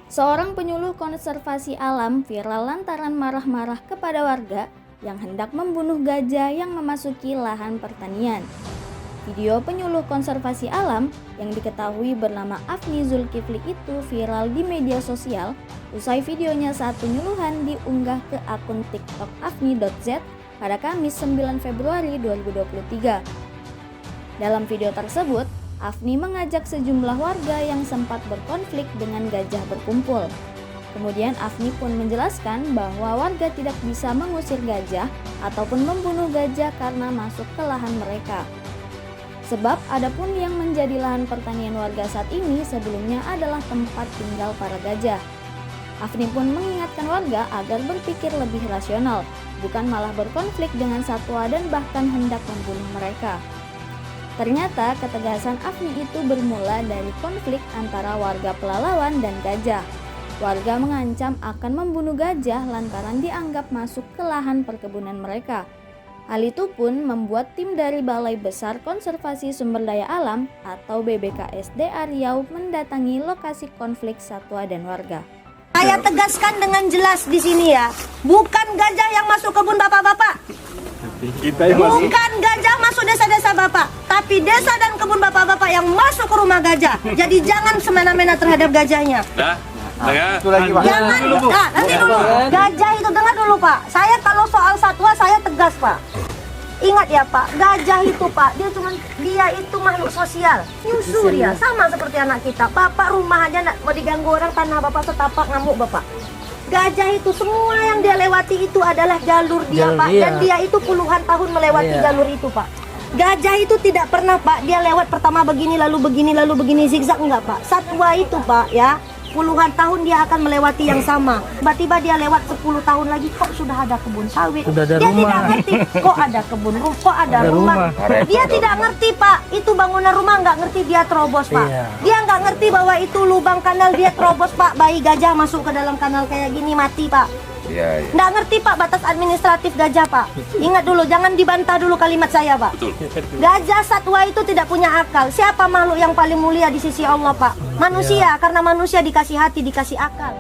Seorang penyuluh konservasi alam viral lantaran marah-marah kepada warga yang hendak membunuh gajah yang memasuki lahan pertanian. Video penyuluh konservasi alam yang diketahui bernama Afni Zulkifli itu viral di media sosial usai videonya saat penyuluhan diunggah ke akun TikTok afni.z pada Kamis 9 Februari 2023. Dalam video tersebut, Afni mengajak sejumlah warga yang sempat berkonflik dengan gajah berkumpul. Kemudian Afni pun menjelaskan bahwa warga tidak bisa mengusir gajah ataupun membunuh gajah karena masuk ke lahan mereka. Sebab adapun yang menjadi lahan pertanian warga saat ini sebelumnya adalah tempat tinggal para gajah. Afni pun mengingatkan warga agar berpikir lebih rasional, bukan malah berkonflik dengan satwa dan bahkan hendak membunuh mereka. Ternyata ketegasan Afni itu bermula dari konflik antara warga Pelalawan dan gajah. Warga mengancam akan membunuh gajah lantaran dianggap masuk ke lahan perkebunan mereka. Hal itu pun membuat tim dari Balai Besar Konservasi Sumber Daya Alam atau BBKSDA Riau mendatangi lokasi konflik satwa dan warga. Saya tegaskan dengan jelas di sini ya, bukan gajah yang masuk kebun bapak-bapak. Bukan gajah masuk desa-desa bapak, tapi desa dan kebun bapak-bapak yang masuk ke rumah gajah. Jadi jangan semena-mena terhadap gajahnya. Jangan, nanti dulu. Gajah itu dengar dulu Pak. Saya kalau soal satwa saya tegas Pak. Ingat ya Pak, gajah itu Pak, dia itu makhluk sosial, nyusu dia, sama seperti anak kita. Bapak rumah aja mau diganggu orang, tanah bapak setapak ngamuk bapak. Gajah itu semua yang dia lewati itu adalah jalur dia Pak, dan dia itu puluhan tahun melewati jalur itu Pak. Gajah itu tidak pernah Pak, dia lewat pertama begini lalu begini zigzag, enggak Pak. Satwa itu Pak ya, puluhan tahun dia akan melewati yang sama. Tiba-tiba dia lewat 10 tahun lagi, kok sudah ada kebun sawit. Dia rumah. Tidak ngerti, kok ada kebun, kok ada rumah. Dia tidak ngerti Pak, itu bangunan rumah nggak ngerti dia terobos Pak. Dia nggak ngerti bahwa itu lubang kanal dia terobos Pak. Bayi gajah masuk ke dalam kanal kayak gini mati Pak. Nggak ngerti Pak batas administratif gajah Pak. Ingat dulu, jangan dibantah dulu kalimat saya Pak. Gajah satwa itu tidak punya akal. Siapa makhluk yang paling mulia di sisi Allah Pak? Manusia, karena manusia dikasih hati, dikasih akal.